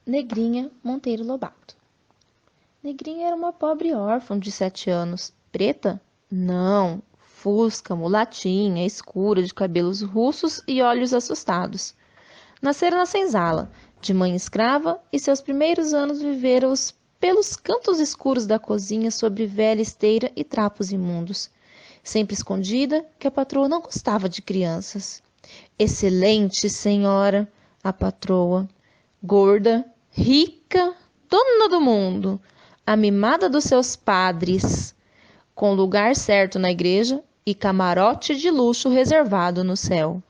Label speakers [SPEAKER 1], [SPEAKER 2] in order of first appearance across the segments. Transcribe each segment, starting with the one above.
[SPEAKER 1] Negrinha Monteiro Lobato. Negrinha era uma pobre órfã de 7 anos. Preta? Não. Fusca, mulatinha, escura, de cabelos russos e olhos assustados. Nascera na senzala, de mãe escrava, e seus primeiros anos viveram-os pelos cantos escuros da cozinha sobre velha esteira e trapos imundos. Sempre escondida, que a patroa não gostava de crianças. Excelente senhora, a patroa, gorda, rica, dona do mundo, a mimada dos seus padres, com lugar certo na igreja e camarote de luxo reservado no céu.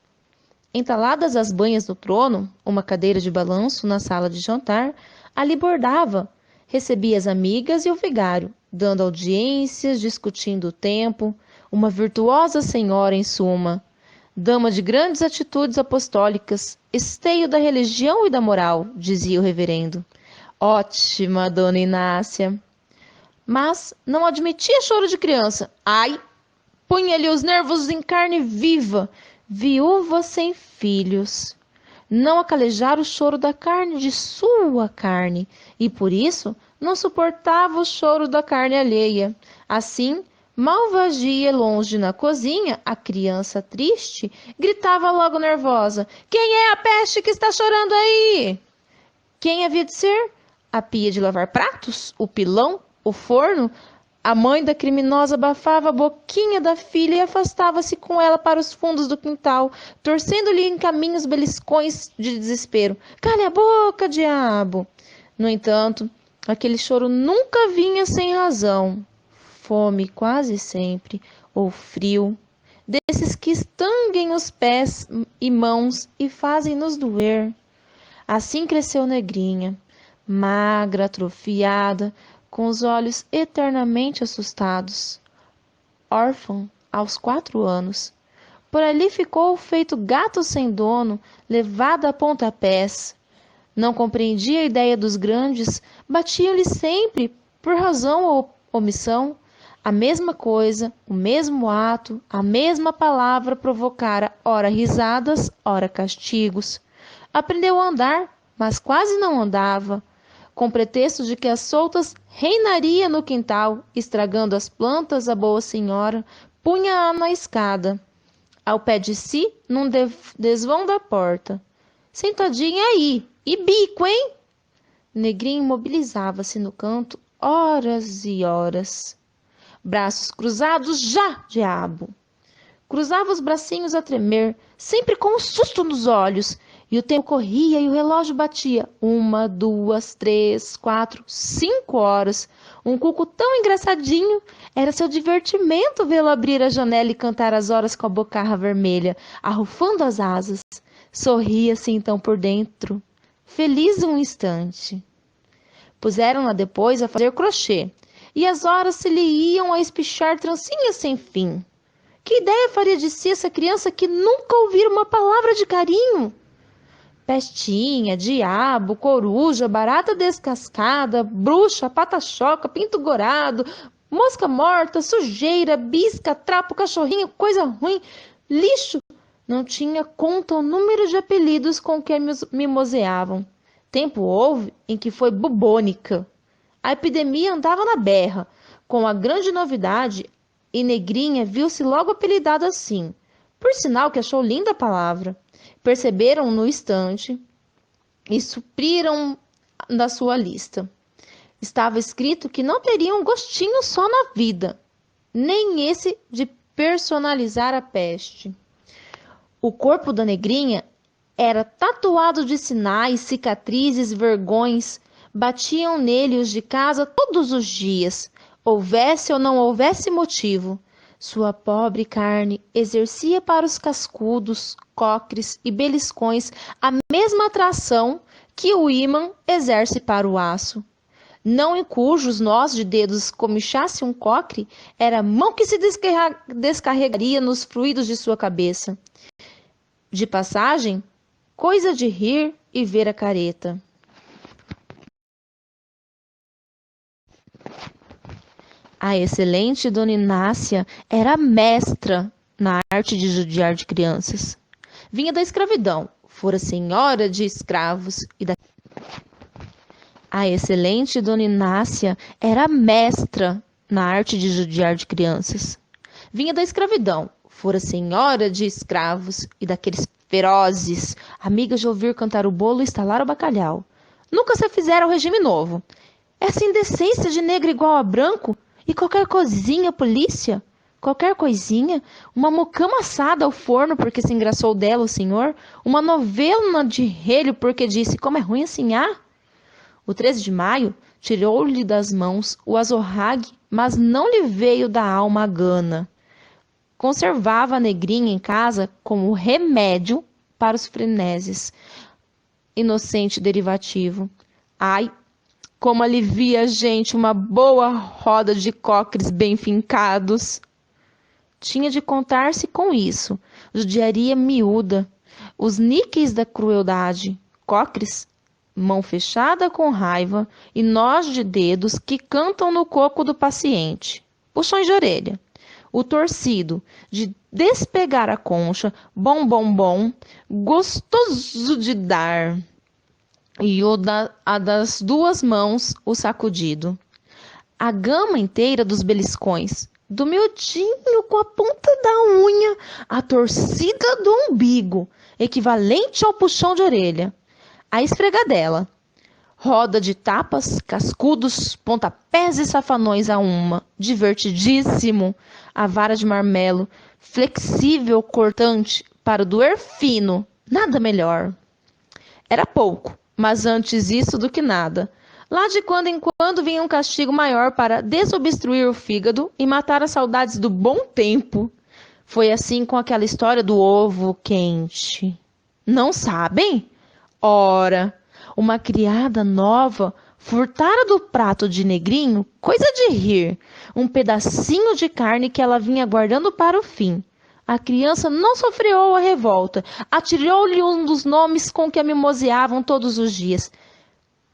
[SPEAKER 1] Entaladas as banhas do trono, uma cadeira de balanço na sala de jantar, ali bordava, recebia as amigas e o vigário, dando audiências, discutindo o tempo, uma virtuosa senhora em suma, dama de grandes atitudes apostólicas, esteio da religião e da moral, dizia o reverendo. Ótima, dona Inácia. Mas não admitia choro de criança. Ai, punha-lhe os nervos em carne viva, viúva sem filhos. Não acalejara o choro da carne de sua carne, e por isso não suportava o choro da carne alheia. Assim, mal vagia longe na cozinha, a criança triste gritava logo nervosa: Quem é a peste que está chorando aí? Quem havia de ser? A pia de lavar pratos? O pilão? O forno? A mãe da criminosa abafava a boquinha da filha e afastava-se com ela para os fundos do quintal, torcendo-lhe em caminhos beliscões de desespero. Cale a boca, diabo! No entanto, aquele choro nunca vinha sem razão. Fome quase sempre, ou frio, desses que estanguem os pés e mãos e fazem-nos doer. Assim cresceu Negrinha, magra, atrofiada, com os olhos eternamente assustados. Órfã aos 4 anos. Por ali ficou feito gato sem dono, levada a pontapés. Não compreendia a ideia dos grandes, batiam-lhe sempre, por razão ou omissão, a mesma coisa, o mesmo ato, a mesma palavra provocara ora risadas, ora castigos. Aprendeu a andar, mas quase não andava, com pretexto de que as soltas reinaria no quintal, estragando as plantas, a boa senhora punha-a na escada, ao pé de si, num desvão da porta. Sentadinha aí, e bico, hein? Negrinho imobilizava-se no canto horas e horas. Braços cruzados, já, diabo! Cruzava os bracinhos a tremer, sempre com um susto nos olhos, e o tempo corria e o relógio batia 1, 2, 3, 4, 5 horas. Um cuco tão engraçadinho, era seu divertimento vê-lo abrir a janela e cantar as horas com a bocarra vermelha, arrufando as asas. Sorria-se então por dentro, feliz um instante. Puseram-na depois a fazer crochê, e as horas se lhe iam a espichar trancinhas sem fim. Que ideia faria de si essa criança que nunca ouvira uma palavra de carinho? Pestinha, diabo, coruja, barata descascada, bruxa, pata-choca, pinto gorado, mosca morta, sujeira, bisca, trapo, cachorrinho, coisa ruim, lixo. Não tinha conta o número de apelidos com que mimoseavam. Tempo houve em que foi bubônica. A epidemia andava na berra, com a grande novidade, e Negrinha viu-se logo apelidada assim, por sinal que achou linda a palavra. Perceberam no instante e supriram da sua lista. Estava escrito que não teria um gostinho só na vida, nem esse de personalizar a peste. O corpo da Negrinha era tatuado de sinais, cicatrizes, vergões, batiam nele os de casa todos os dias, houvesse ou não houvesse motivo. Sua pobre carne exercia para os cascudos, cocres e beliscões a mesma atração que o ímã exerce para o aço. Não em cujos nós de dedos comichasse um cocre, era a mão que se descarregaria nos fluidos de sua cabeça. De passagem, coisa de rir e ver a careta. A excelente dona Inácia era mestra na arte de judiar de crianças. Vinha da escravidão, fora senhora de escravos e da A excelente Dona Inácia era mestra na arte de judiar de crianças. Vinha da escravidão, fora senhora de escravos e daqueles ferozes, amigas de ouvir cantar o bolo e estalar o bacalhau. Nunca se fizera o regime novo. Essa indecência de negro igual a branco e qualquer coisinha, polícia, qualquer coisinha, uma mucama assada ao forno porque se engraçou dela o senhor, uma novela de relho porque disse como é ruim assim, ah? O 13 de maio tirou-lhe das mãos o azorrague, mas não lhe veio da alma a gana. Conservava a negrinha em casa como remédio para os freneses. Inocente derivativo. Ai, como alivia a gente uma boa roda de cocres bem fincados. Tinha de contar-se com isso. Judiaria miúda. Os níqueis da crueldade. Cocres, mão fechada com raiva e nós de dedos que cantam no coco do paciente. Puxões de orelha. O torcido de despegar a concha, bom, gostoso de dar. E a das duas mãos, o sacudido. A gama inteira dos beliscões, do miudinho com a ponta da unha, a torcida do umbigo, equivalente ao puxão de orelha. A esfregadela. Roda de tapas, cascudos, pontapés e safanões a uma. Divertidíssimo. A vara de marmelo, flexível, cortante, para o doer fino. Nada melhor. Era pouco, mas antes isso do que nada. Lá de quando em quando vinha um castigo maior para desobstruir o fígado e matar as saudades do bom tempo. Foi assim com aquela história do ovo quente. Não sabem? Ora, uma criada nova furtara do prato de negrinho, coisa de rir, um pedacinho de carne que ela vinha guardando para o fim. A criança não sofreu a revolta, atirou-lhe um dos nomes com que a mimoseavam todos os dias.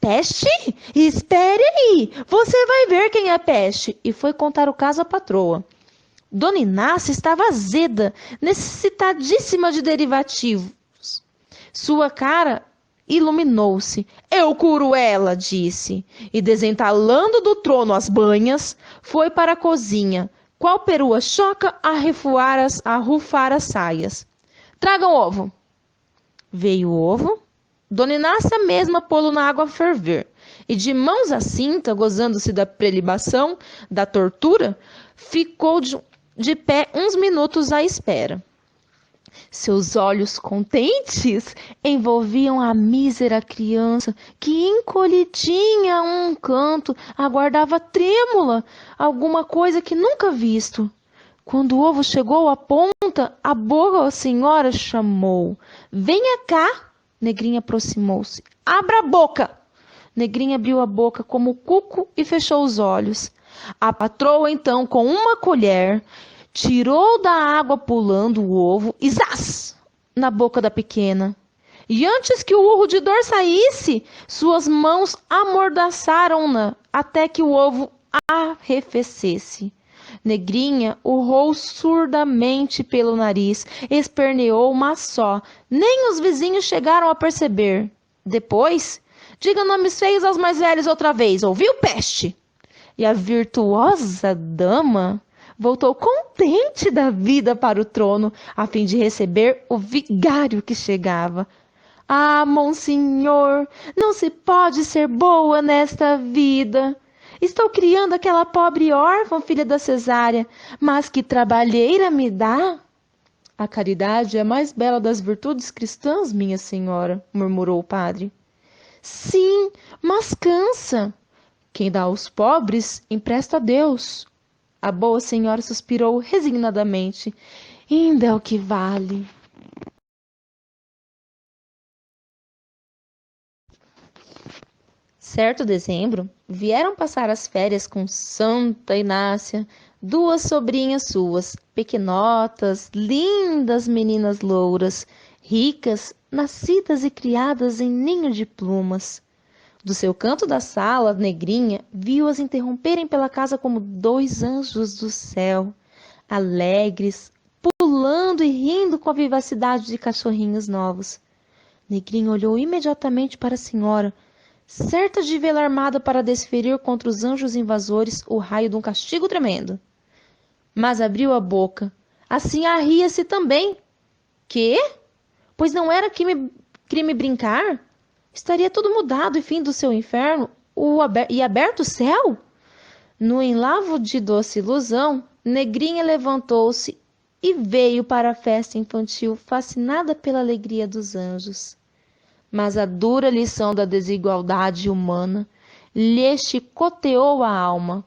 [SPEAKER 1] Peste? Espere aí, você vai ver quem é Peste. E foi contar o caso à patroa. Dona Inácia estava azeda, necessitadíssima de derivativos. Sua cara iluminou-se. Eu curo ela, disse, e desentalando do trono as banhas, foi para a cozinha, qual perua choca a rufar as saias. Tragam ovo. Veio o ovo. Dona Inácia mesma pô-lo na água a ferver, e de mãos à cinta, gozando-se da prelibação, da tortura, ficou de pé uns minutos à espera. Seus olhos contentes envolviam a mísera criança que, encolhidinha a um canto, aguardava trêmula alguma coisa que nunca visto. Quando o ovo chegou à ponta, a boa senhora chamou. Venha cá! Negrinha aproximou-se. Abra a boca! Negrinha abriu a boca como cuco e fechou os olhos. A patroa, então, com uma colher, tirou da água pulando o ovo e zás! Na boca da pequena. E antes que o urro de dor saísse, suas mãos amordaçaram-na até que o ovo arrefecesse. Negrinha urrou surdamente pelo nariz, esperneou, mas só. Nem os vizinhos chegaram a perceber. Depois, diga nomes feios aos mais velhos outra vez, ouviu, Peste? E a virtuosa dama voltou contente da vida para o trono, a fim de receber o vigário que chegava. Ah, monsenhor, não se pode ser boa nesta vida. Estou criando aquela pobre órfã, filha da cesárea, mas que trabalheira me dá. A caridade é a mais bela das virtudes cristãs, minha senhora, murmurou o padre. Sim, mas cansa. Quem dá aos pobres, empresta a Deus. A boa senhora suspirou resignadamente. Ainda é o que vale. Certo dezembro, vieram passar as férias com Santa Inácia, duas sobrinhas suas, pequenotas, lindas meninas louras, ricas, nascidas e criadas em ninho de plumas. Do seu canto da sala, Negrinha viu-as interromperem pela casa como dois anjos do céu, alegres, pulando e rindo com a vivacidade de cachorrinhos novos. Negrinha olhou imediatamente para a senhora. certa de vê-la armada para desferir contra os anjos invasores o raio de um castigo tremendo. Mas abriu a boca. Assim ria-se também. Quê? Pois não era crime brincar? Estaria tudo mudado e fim do seu inferno e aberto o céu? No enlavo de doce ilusão, Negrinha levantou-se e veio para a festa infantil, fascinada pela alegria dos anjos. Mas a dura lição da desigualdade humana lhe chicoteou a alma,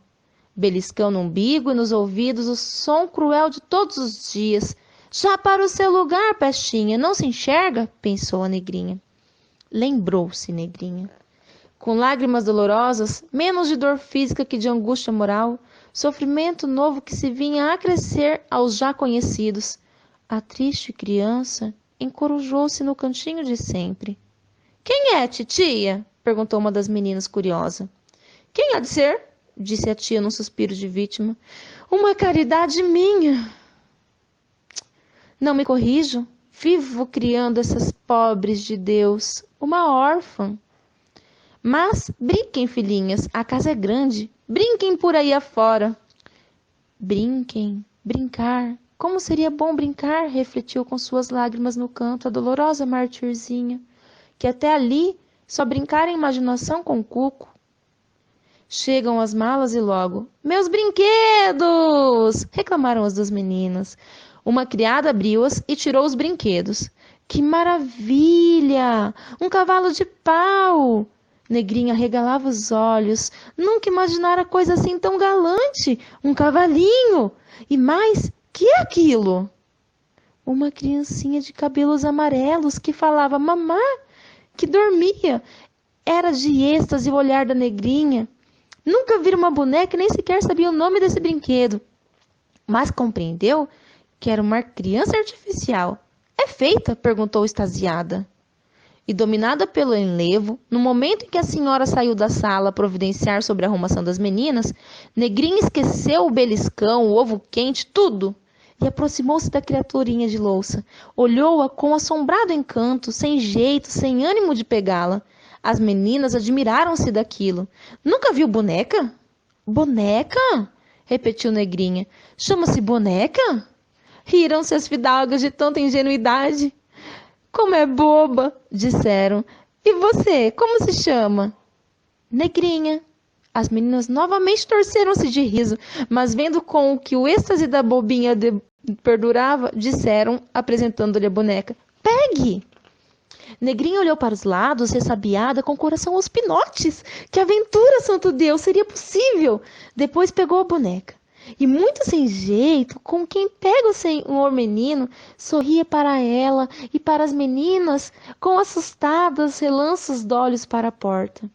[SPEAKER 1] beliscando no umbigo e nos ouvidos o som cruel de todos os dias. Já para o seu lugar, pestinha, não se enxerga? Pensou a Negrinha. Lembrou-se, Negrinha. Com lágrimas dolorosas, menos de dor física que de angústia moral, sofrimento novo que se vinha a acrescer aos já conhecidos. A triste criança encorujou-se no cantinho de sempre. Quem é, titia? Perguntou uma das meninas curiosa. Quem há de ser? Disse a tia num suspiro de vítima. Uma caridade minha. Não me corrijo. Vivo criando essas pobres de Deus. Uma órfã. Mas brinquem, filhinhas, a casa é grande. Brinquem por aí afora. Brinquem, brincar. Como seria bom brincar, refletiu com suas lágrimas no canto a dolorosa martirzinha, que até ali só brincara em imaginação com o cuco. Chegam as malas e logo, meus brinquedos! Reclamaram as duas meninas. Uma criada abriu-as e tirou os brinquedos. Que maravilha! Um cavalo de pau! Negrinha regalava os olhos. Nunca imaginara coisa assim tão galante. Um cavalinho! E mais, que é aquilo? Uma criancinha de cabelos amarelos que falava mamá, que dormia. Era de êxtase o olhar da Negrinha. Nunca vira uma boneca e nem sequer sabia o nome desse brinquedo. Mas compreendeu que era uma criança artificial. É feita? Perguntou extasiada. E dominada pelo enlevo, no momento em que a senhora saiu da sala a providenciar sobre a arrumação das meninas, Negrinha esqueceu o beliscão, o ovo quente, tudo, e aproximou-se da criaturinha de louça. Olhou-a com assombrado encanto, sem jeito, sem ânimo de pegá-la. As meninas admiraram-se daquilo. Nunca viu boneca? Boneca? Repetiu Negrinha. Chama-se boneca? Riram-se as fidalgas de tanta ingenuidade. Como é boba, disseram. E você, como se chama? Negrinha. As meninas novamente torceram-se de riso, mas vendo com que o êxtase da bobinha perdurava, disseram, apresentando-lhe a boneca. Pegue! Negrinha olhou para os lados, ressabiada, com o coração aos pinotes. Que aventura, santo Deus, seria possível? Depois pegou a boneca. E muito sem jeito, com quem pega o senhor menino, sorria para ela e para as meninas, com assustadas relanços de olhos para a porta.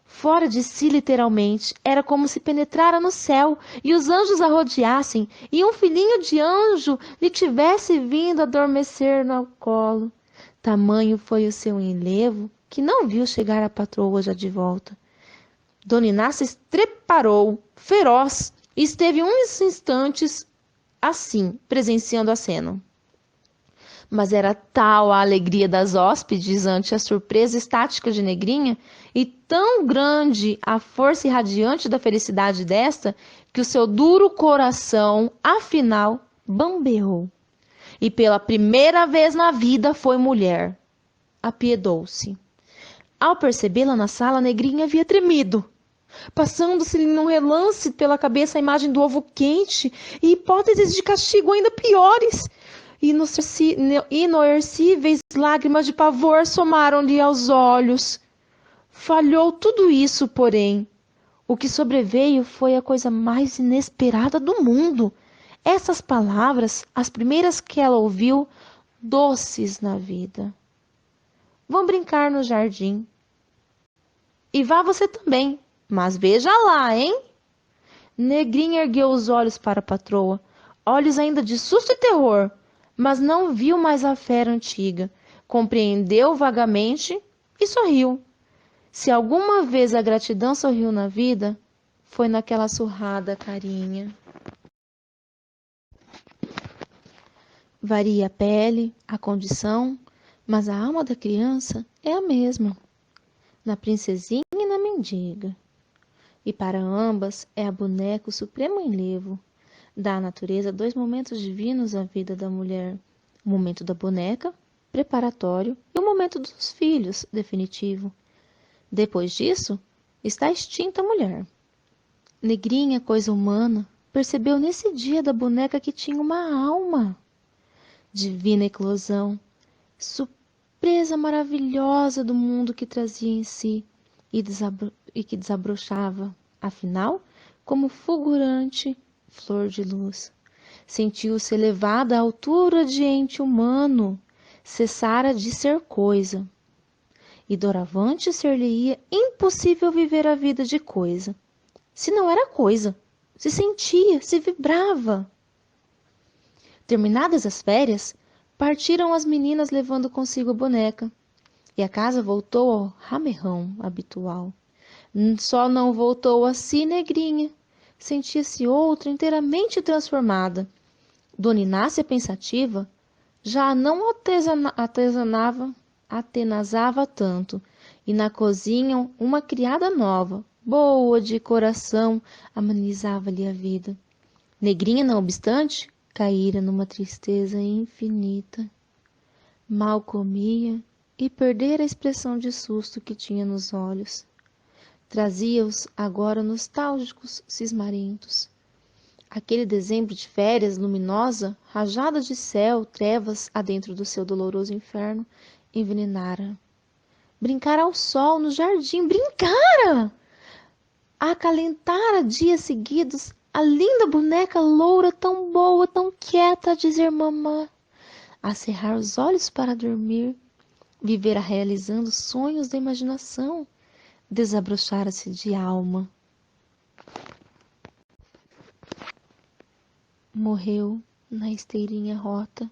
[SPEAKER 1] Fora de si, literalmente, era como se penetrara no céu e os anjos a rodeassem, e um filhinho de anjo lhe tivesse vindo adormecer no colo. Tamanho foi o seu enlevo, que não viu chegar a patroa já de volta. Dona Inácia estreparou, feroz, e esteve uns instantes assim, presenciando a cena. Mas era tal a alegria das hóspedes ante a surpresa estática de Negrinha, e tão grande a força irradiante da felicidade desta, que o seu duro coração, afinal, bambeou. E pela primeira vez na vida foi mulher. Apiedou-se. Ao percebê-la na sala, Negrinha havia tremido, passando-se-lhe num relance pela cabeça a imagem do ovo quente e hipóteses de castigo ainda piores. Inercíveis lágrimas de pavor somaram-lhe aos olhos. Falhou tudo isso, porém. O que sobreveio foi a coisa mais inesperada do mundo. Essas palavras, as primeiras que ela ouviu, doces na vida. Vão brincar no jardim. E vá você também. Mas veja lá, hein? Negrinha ergueu os olhos para a patroa, olhos ainda de susto e terror, mas não viu mais a fera antiga. Compreendeu vagamente e sorriu. Se alguma vez a gratidão sorriu na vida, foi naquela surrada carinha. Varia a pele, a condição, mas a alma da criança é a mesma. na princesinha e na mendiga. E para ambas é a boneca o supremo enlevo. Dá à natureza dois momentos divinos à vida da mulher. O momento da boneca, preparatório, e o momento dos filhos, definitivo. Depois disso, está extinta a mulher. Negrinha, coisa humana, percebeu nesse dia da boneca que tinha uma alma. Divina eclosão, surpresa maravilhosa do mundo que trazia em si e que desabrochava, afinal, como fulgurante flor de luz. Sentiu-se elevada à altura de ente humano, cessara de ser coisa. E doravante ser-lhe-ia impossível viver a vida de coisa. Se não era coisa, se sentia, se vibrava. Terminadas as férias, partiram as meninas levando consigo a boneca, e a casa voltou ao ramerrão habitual. Só não voltou a si Negrinha. Sentia-se outra inteiramente transformada. Dona Inácia, pensativa, já não atenazava tanto, e na cozinha uma criada nova, boa de coração, amenizava-lhe a vida. Negrinha, não obstante, caíra numa tristeza infinita. Mal comia e perdera a expressão de susto que tinha nos olhos. Trazia-os agora nostálgicos, cismarentos. Aquele dezembro de férias luminosa, rajada de céu, trevas adentro do seu doloroso inferno, envenenara. Brincara ao sol no jardim, brincara! Acalentara dias seguidos a linda boneca loura, tão boa, tão quieta, a dizer mamã, a cerrar os olhos para dormir, vivera realizando sonhos da imaginação, desabrochara-se de alma. Morreu na esteirinha rota,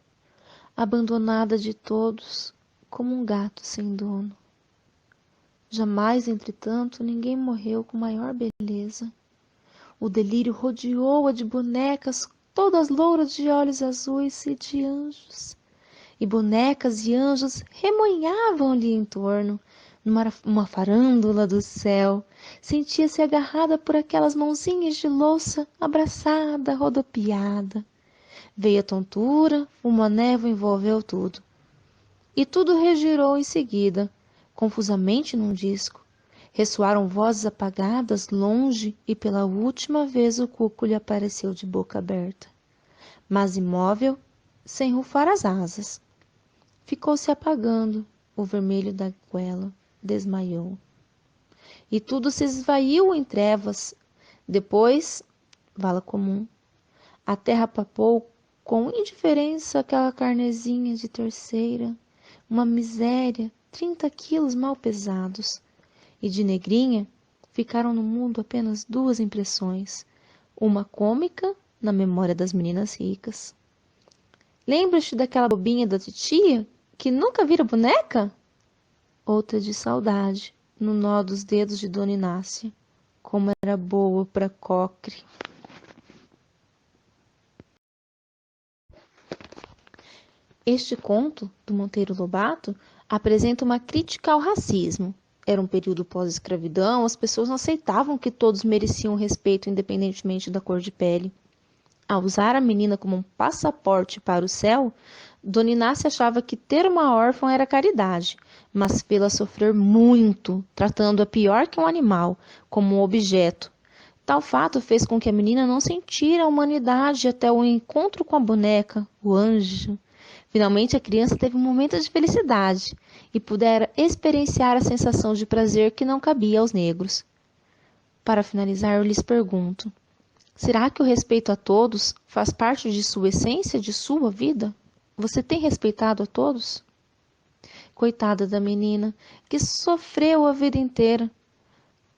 [SPEAKER 1] abandonada de todos, como um gato sem dono. Jamais, entretanto, ninguém morreu com maior beleza. O delírio rodeou-a de bonecas, todas louras de olhos azuis e de anjos. E bonecas e anjos remoinhavam-lhe em torno, numa farândula do céu. Sentia-se agarrada por aquelas mãozinhas de louça, abraçada, rodopiada. Veio a tontura, uma névoa envolveu tudo. E tudo regirou em seguida, confusamente num disco. Ressoaram vozes apagadas, longe, e pela última vez o cuco lhe apareceu de boca aberta. Mas imóvel, sem rufar as asas. Ficou-se apagando, o vermelho da goela desmaiou. E tudo se esvaiu em trevas. Depois, vala comum. A terra papou com indiferença aquela carnezinha de terceira, uma miséria, 30 quilos mal pesados. E de Negrinha ficaram no mundo apenas duas impressões, uma cômica na memória das meninas ricas. Lembras-te daquela bobinha da titia que nunca vira boneca? Outra de saudade, no nó dos dedos de Dona Inácia. Como era boa para cocre. Este conto, do Monteiro Lobato, apresenta uma crítica ao racismo. Era um período pós-escravidão, as pessoas não aceitavam que todos mereciam respeito independentemente da cor de pele. Ao usar a menina como um passaporte para o céu, Dona Inácia achava que ter uma órfã era caridade, mas fê-la sofrer muito, tratando-a pior que um animal, como um objeto. Tal fato fez com que a menina não sentira a humanidade até o encontro com a boneca, o anjo. Finalmente a criança teve um momento de felicidade e pudera experienciar a sensação de prazer que não cabia aos negros. Para finalizar, eu lhes pergunto: será que o respeito a todos faz parte de sua essência, de sua vida? Você tem respeitado a todos? Coitada da menina, que sofreu a vida inteira.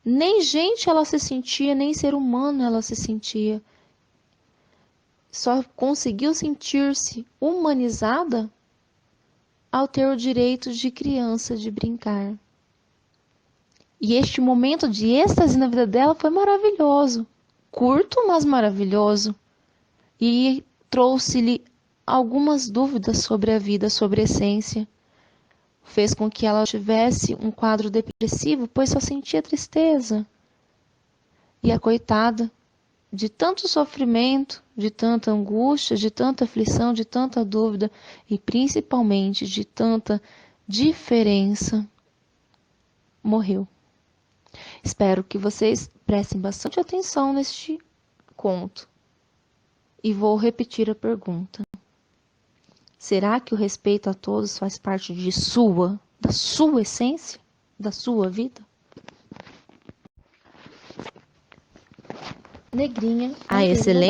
[SPEAKER 1] Nem gente ela se sentia, nem ser humano ela se sentia. Só conseguiu sentir-se humanizada ao ter o direito de criança de brincar. E este momento de êxtase na vida dela foi maravilhoso. Curto, mas maravilhoso. E trouxe-lhe algumas dúvidas sobre a vida, sobre a essência. fez com que ela tivesse um quadro depressivo, pois só sentia tristeza. E a coitada, de tanto sofrimento, de tanta angústia, de tanta aflição, de tanta dúvida e principalmente de tanta diferença, morreu. Espero que vocês prestem bastante atenção neste conto. E vou repetir a pergunta. Será que o respeito a todos faz parte da sua essência, da sua vida? Negrinha, excelente.